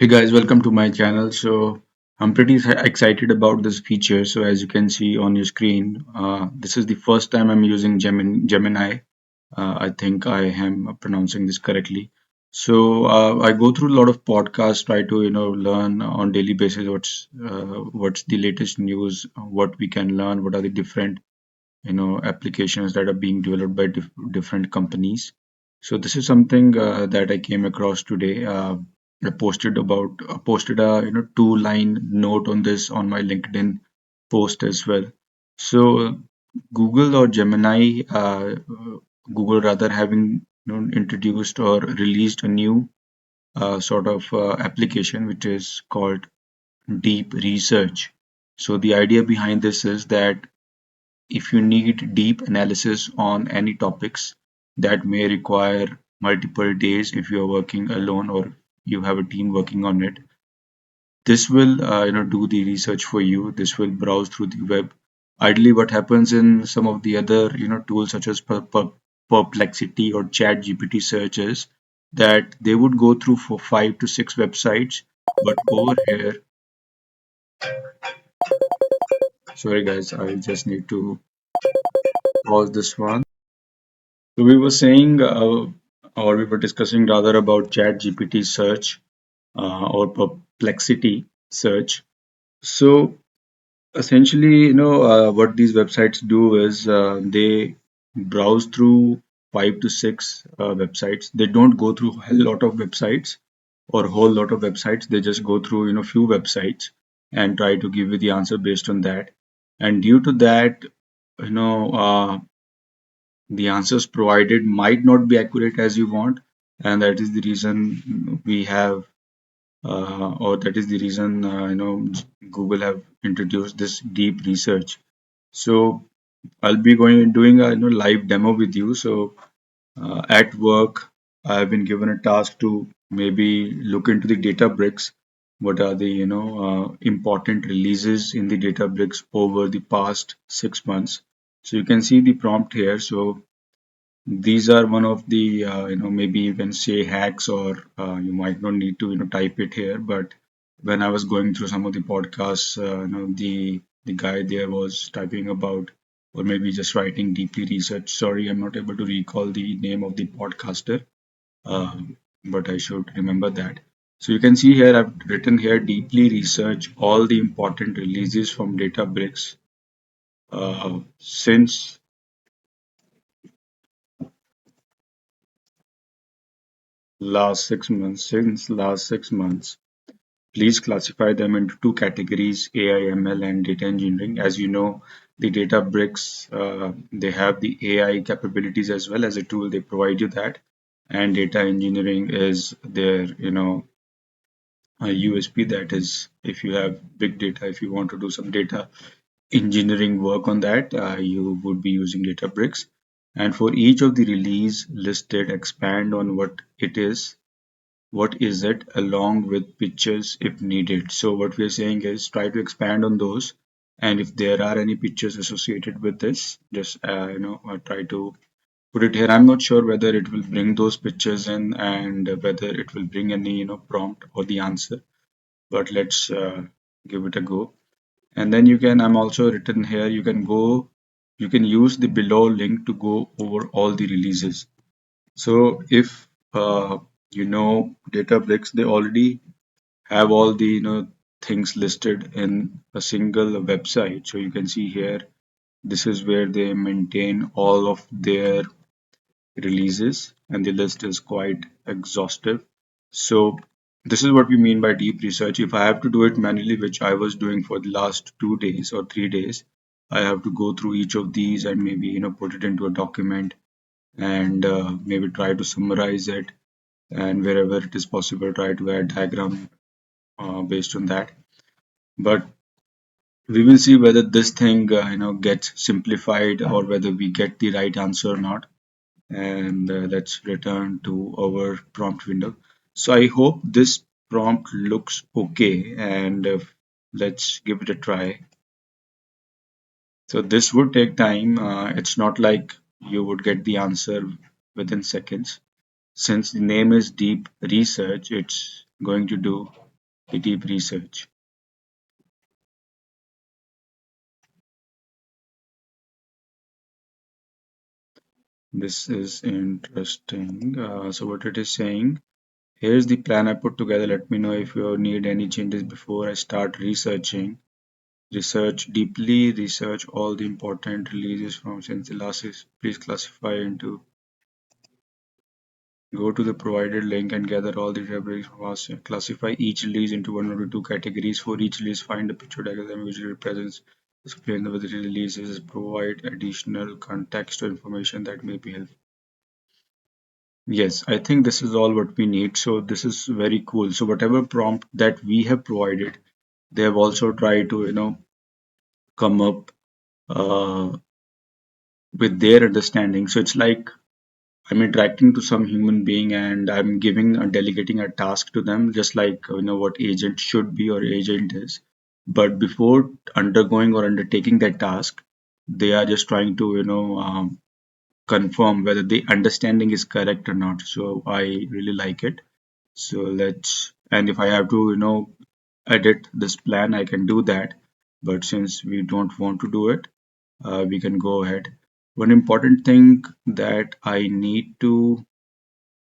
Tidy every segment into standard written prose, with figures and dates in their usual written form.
Hey guys, welcome to my channel. So I'm pretty excited about this feature. So as you can see on your screen, this is the first time I'm using Gemini. I think I am pronouncing this correctly. So I go through a lot of podcasts, try to learn on daily basis what's the latest news, what we can learn, what are the different applications that are being developed by different companies. So this is something that I came across today. I posted a two-line note on this on my LinkedIn post as well. So Google or Gemini, Google rather having introduced or released a new sort of application which is called Deep Research. So the idea behind this is that if you need deep analysis on any topics that may require multiple days if you are working alone or you have a team working on it, this will do the research for you. This will browse through the web. Ideally, what happens in some of the other tools such as Perplexity or Chat GPT searches that they would go through for 5 to 6 websites, but over here, sorry guys, I just need to pause this one. So we were saying, or we were discussing rather about Chat GPT search or Perplexity search. So essentially, what these websites do is they browse through 5 to 6 websites. They don't go through a lot of websites or a whole lot of websites. They just go through few websites and try to give you the answer based on that. And due to that, you know. The answers provided might not be accurate as you want, and that is the reason we have or that is the reason Google have introduced this deep research. So I'll be going doing a live demo with you. So at work I've been given a task to maybe look into the Databricks. What are the important releases in the Databricks over the past 6 months? So you can see the prompt here. So these are one of the maybe you can say hacks, or you might not need to type it here. But when I was going through some of the podcasts, the guy there was typing about, or maybe just writing deeply research. Sorry, I'm not able to recall the name of the podcaster, but I should remember that. So you can see here I've written here deeply research all the important releases from Databricks since last 6 months. Please classify them into two categories, AI, ML, and data engineering. As you know, the Databricks, they have the AI capabilities as well as a tool. They provide you that. And data engineering is their, USP. That is, if you have big data, if you want to do some data engineering work on that, you would be using Databricks. And for each of the release listed, expand on what is it along with pictures if needed. So what we're saying is try to expand on those, and if there are any pictures associated with this, just try to put it here. I'm not sure whether it will bring those pictures in and whether it will bring any prompt or the answer, but let's give it a go. And then I'm also written here, you can use the below link to go over all the releases. So if Databricks, they already have all the things listed in a single website. So you can see here, this is where they maintain all of their releases, and the list is quite exhaustive. So this is what we mean by deep research. If I have to do it manually, which I was doing for the last 2 days or 3 days, I have to go through each of these and maybe put it into a document and maybe try to summarize it, and wherever it is possible try to add diagram based on that. But we will see whether this thing gets simplified or whether we get the right answer or not. And let's return to our prompt window. So I hope this prompt looks okay, and let's give it a try. So this would take time. It's not like you would get the answer within seconds. Since the name is deep research, it's going to do Deep Research. This is interesting. So what it is saying, here's the plan I put together. Let me know if you need any changes before I start researching. Research deeply, research all the important releases from since the last is please classify into go to the provided link and gather all the libraries from us. Classify each release into one or two categories. For each release, find a picture diagram which represents explain whether the release is provide additional context or information that may be helpful. Yes, I think this is all what we need. So this is very cool. So whatever prompt that we have provided, they have also tried to, come up with their understanding. So it's like I'm interacting to some human being and I'm giving and delegating a task to them, just like what agent should be or agent is. But before undergoing or undertaking that task, they are just trying to confirm whether the understanding is correct or not. So I really like it. So let's and if I have to edit this plan, I can do that. But since we don't want to do it, we can go ahead. One important thing that I need to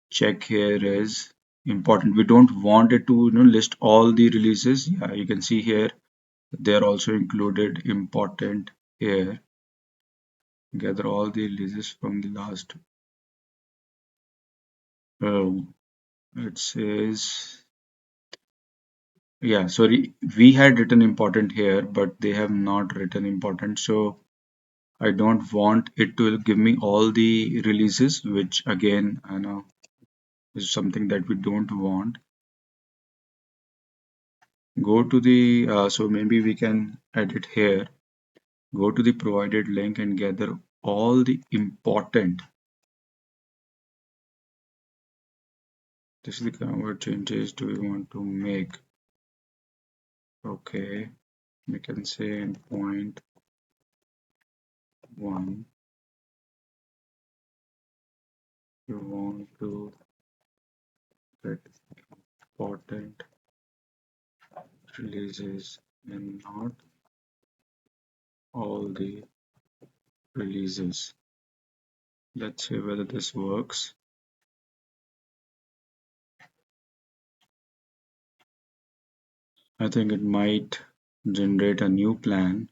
check here is important. We don't want it to list all the releases. Yeah, you can see here they're also included important here. Gather all the releases from the last. Oh, it says yeah. Sorry, we had written important here, but they have not written important. So I don't want it to give me all the releases, which again, I know is something that we don't want. Go to the so maybe we can edit here. Go to the provided link and gather all the important. This is the kind of changes do we want to make. Okay, we can say in point one, you want to get important releases and not all the releases. Let's see whether this works. I think it might generate a new plan.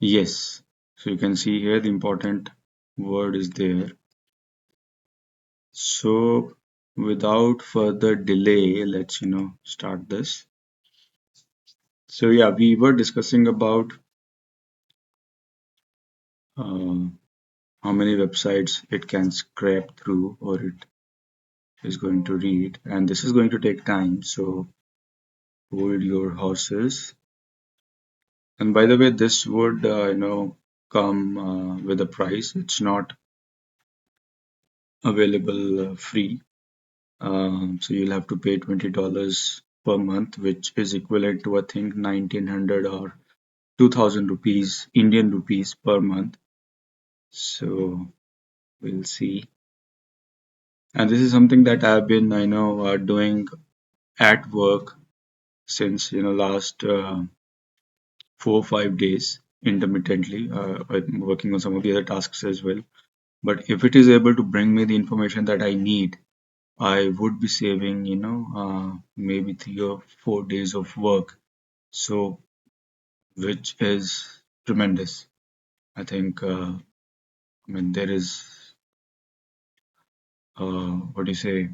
Yes, so you can see here the important word is there. So without further delay, let's start this. So yeah, we were discussing about uh, how many websites it can scrape through or it is going to read, and this is going to take time. So hold your horses. And by the way, this would come with a price. It's not available free. So you'll have to pay $20 per month, which is equivalent to I think 1900 or 2000 rupees, Indian rupees per month. So we'll see. And this is something that I've been, I know, doing at work since last 4 or 5 days intermittently. I'm working on some of the other tasks as well. But if it is able to bring me the information that I need, I would be saving, maybe 3 or 4 days of work. So, which is tremendous. I think, I mean, there is, what do you say,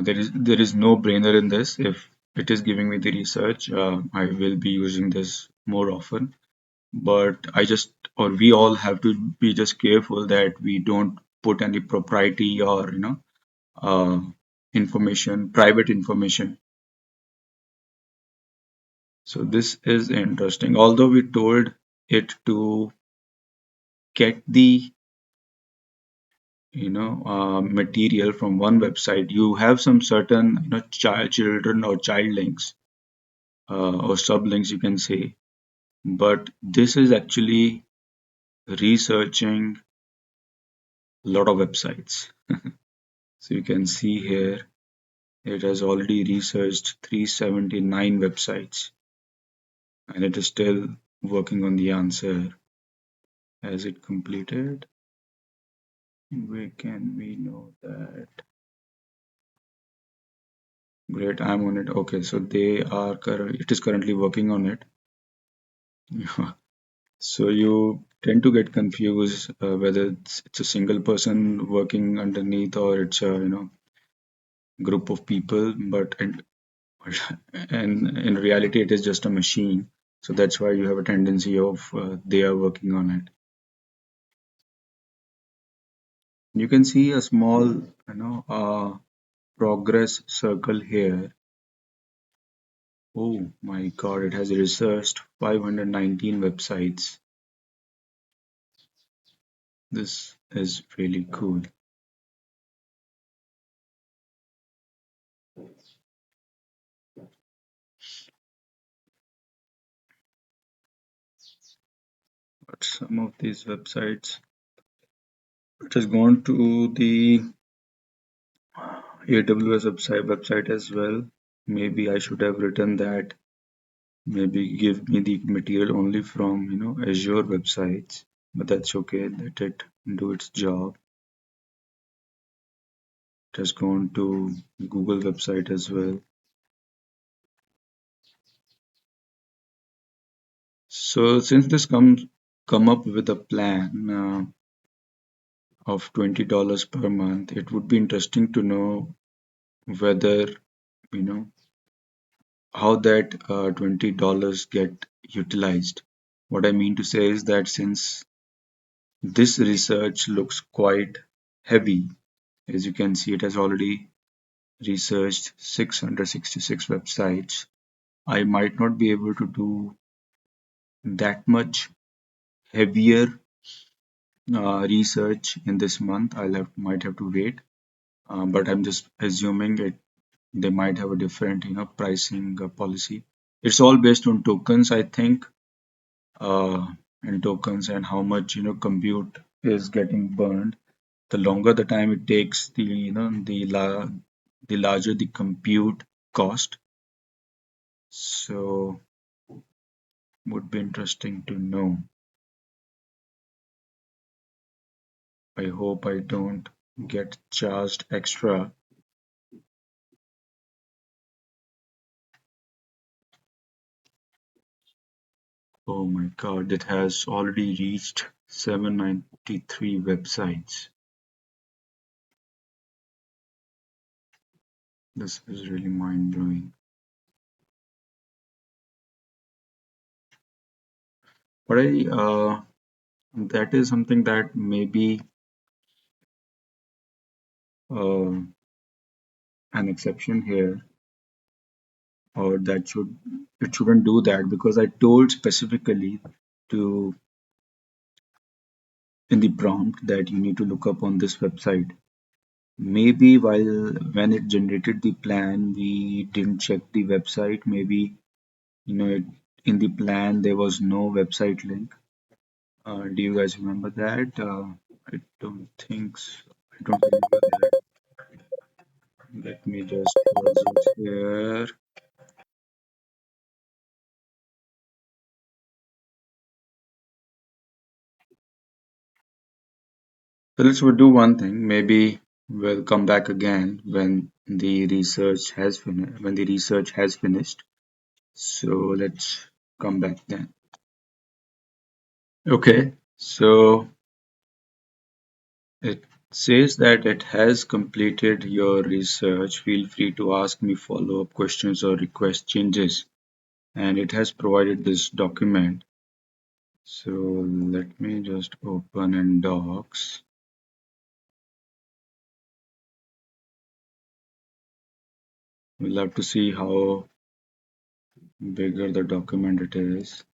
there is no brainer in this. If it is giving me the research, I will be using this more often. But I just, or we all have to be just careful that we don't put any propriety or, uh, information, private information. So this is interesting. Although we told it to get the material from one website, you have some certain children or child links or sublinks you can say. But this is actually researching a lot of websites. So you can see here it has already researched 379 websites and it is still working on the answer. Has it completed? Where can we know that? Great, I'm on it. Okay, so it is currently working on it. So you tend to get confused whether it's a single person working underneath or it's a group of people, but and in reality it is just a machine. So that's why you have a tendency of they are working on it. You can see a small progress circle here. Oh my God, it has researched 519 websites. This is really cool. But some of these websites, it has gone to the AWS website as well. Maybe I should have written that. Maybe give me the material only from Azure websites, but that's okay. Let it do its job. It has gone to Google website as well. So since this comes come up with a plan of $20 per month, it would be interesting to know whether you know how that $20 get utilized. What I mean to say is that since this research looks quite heavy, as you can see, it has already researched 666 websites. I might not be able to do that much heavier research in this month. Might have to wait, but I'm just assuming it. They might have a different, pricing policy. It's all based on tokens, I think, uh, and tokens and how much compute is getting burned. The longer the time it takes, the larger the compute cost. So would be interesting to know. I hope I don't get charged extra. Oh my God, it has already reached 793 websites. This is really mind blowing. But that is something that maybe uh, an exception here, or it shouldn't do that because I told specifically to in the prompt that you need to look up on this website. Maybe when it generated the plan, we didn't check the website. Maybe in the plan there was no website link. Do you guys remember that? I don't think so. I don't remember that. Let me just pause it here. So let's do one thing. Maybe we'll come back again when the research has finished. When the research has finished. So let's come back then. Okay. So it says that it has completed your research. Feel free to ask me follow-up questions or request changes. And it has provided this document. So let me just open in Docs. We'll have to see how bigger the document it is.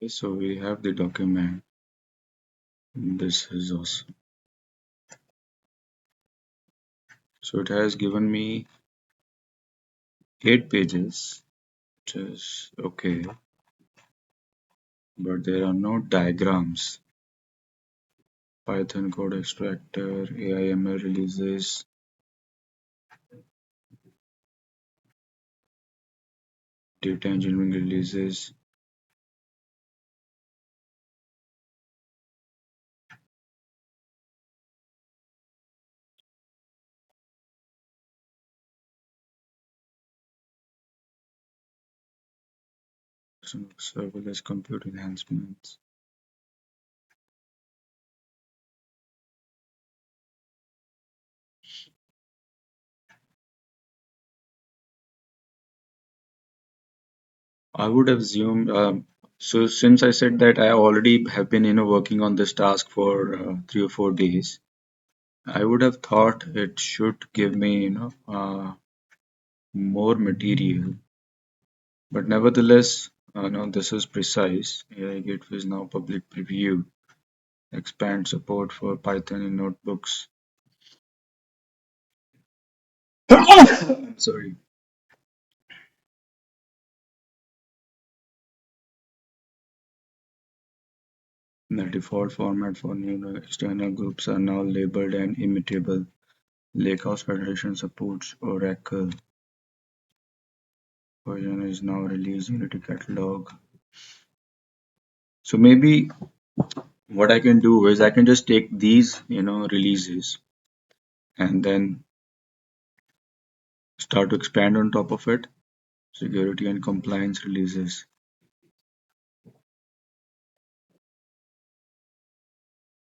Okay, so we have the document. This is awesome. So it has given me 8 pages, which is okay, but there are no diagrams. Python code extractor, AI/ML releases, data engineering releases. Serverless compute enhancements. I would have assumed, so since I said that I already have been, working on this task for 3 or 4 days, I would have thought it should give me, more material. But nevertheless, no, this is precise. AI Gateway is now public preview. Expand support for Python in notebooks. I'm sorry. The default format for new external groups are now labeled and immutable. Lakehouse Federation supports Oracle. Version is now released Unity catalog. So maybe what I can do is I can just take these, releases and then start to expand on top of it. Security and compliance releases.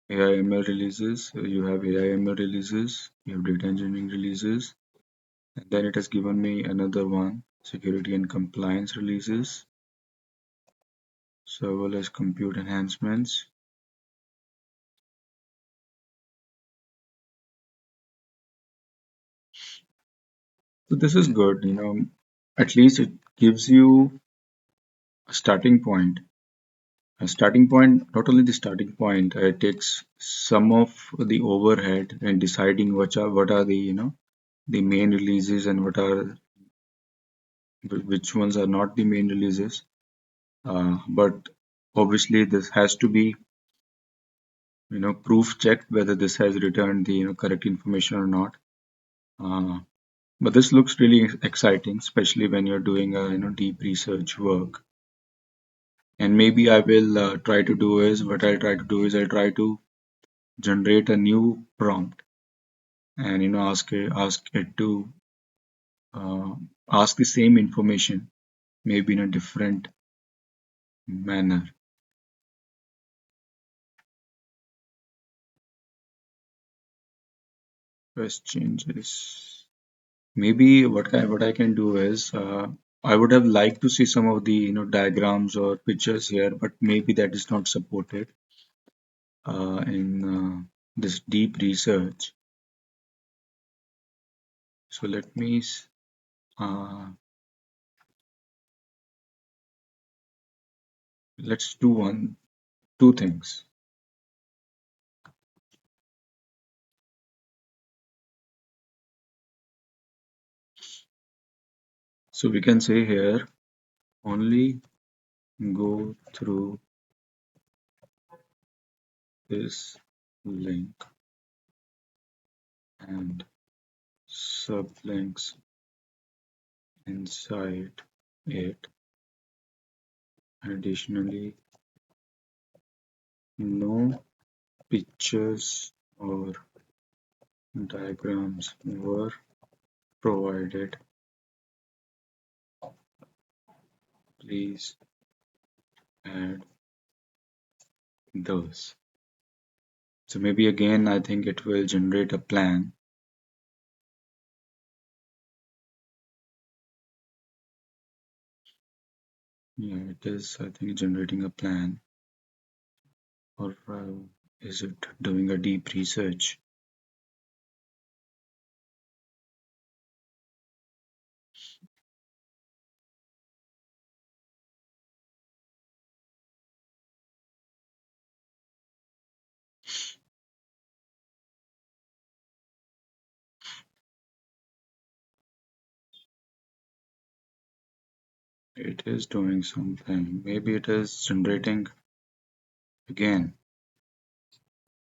AI/ML releases. You have AI/ML releases. You have data engineering releases. And then it has given me another one, security and compliance releases, serverless compute enhancements. So this is good, at least it gives you a starting point. A starting point, not only the starting point, it takes some of the overhead in deciding what are the the main releases and which ones are not the main releases. But obviously this has to be proof checked whether this has returned the correct information or not. Uh, but this looks really exciting, especially when you're doing a deep research work. And maybe I will try to do is what I'll try to do is I'll try to generate a new prompt and ask it to uh, ask the same information, maybe in a different manner. First changes. Maybe what I can do is I would have liked to see some of the diagrams or pictures here, but maybe that is not supported in this deep research. So uh, let's do two things. So we can say here only go through this link and sublinks inside it. Additionally, no pictures or diagrams were provided. Please add those. So maybe again, I think it will generate a plan. Yeah, it is, I think, generating a plan. Or is it doing a deep research? It is doing something. Maybe it is generating again,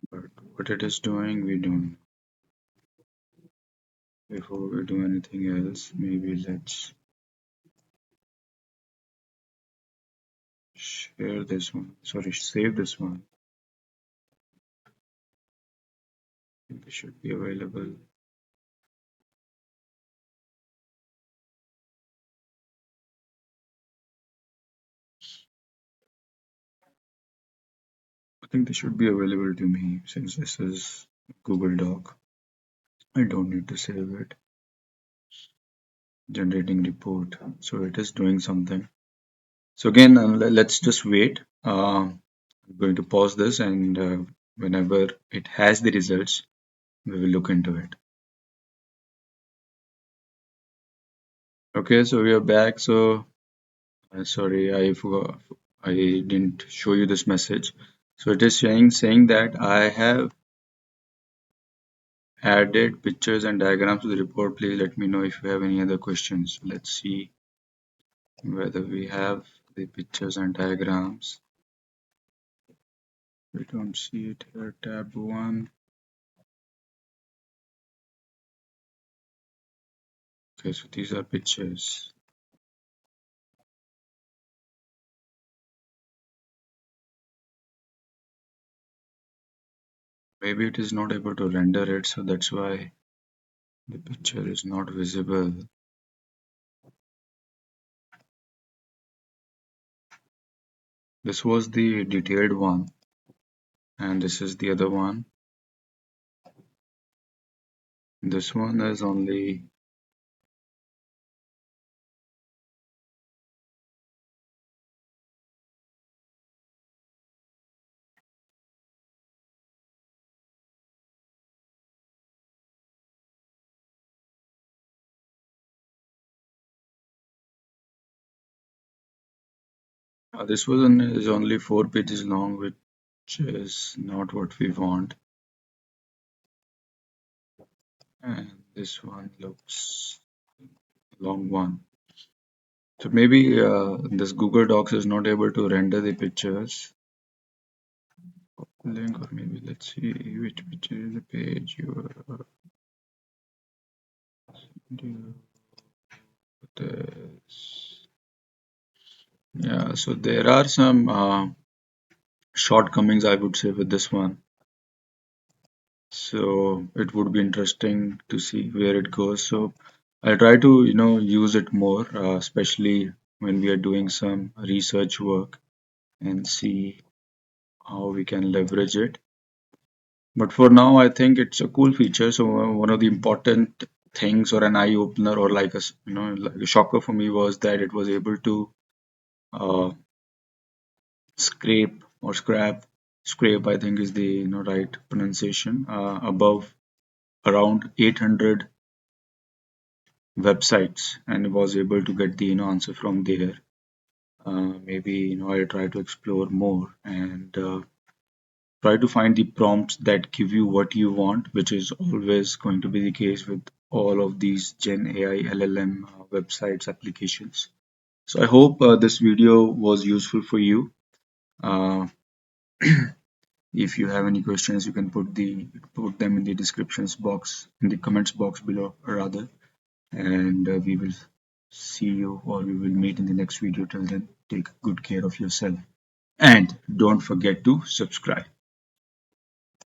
but what it is doing, we don't. Before we do anything else, maybe let's share this one. Sorry, save this one. It should be available. I think this should be available to me since this is Google Doc. I don't need to save it. Generating report. So it is doing something. So again, let's just wait. I'm going to pause this, and whenever it has the results, we will look into it. Okay, so we are back. So sorry, I forgot. I didn't show you this message. So it is saying that I have added pictures and diagrams to the report. Please let me know if you have any other questions. Let's see whether we have the pictures and diagrams. We don't see it here. Tab 1. Okay, so these are pictures. Maybe it is not able to render it, so that's why the picture is not visible. This was the detailed one, and this is the other one. This one is only this one is only 4 pages long, which is not what we want. And this one looks long one. So maybe this Google Docs is not able to render the pictures. Link, or maybe let's see which picture is the page you do this. Yeah, so there are some shortcomings, I would say, with this one. So it would be interesting to see where it goes. So I'll try to, use it more, especially when we are doing some research work and see how we can leverage it. But for now, I think it's a cool feature. So one of the important things or an eye opener or like like a shocker for me was that it was able to uh, scrape or scrape, I think is the right pronunciation, above around 800 websites, and was able to get the answer from there. Maybe I'll try to explore more and try to find the prompts that give you what you want, which is always going to be the case with all of these Gen AI LLM websites applications. So I hope this video was useful for you. Uh, if you have any questions, you can put them in the descriptions box, in the comments box below, rather, and we will see you, or we will meet in the next video. Till then, take good care of yourself and don't forget to subscribe.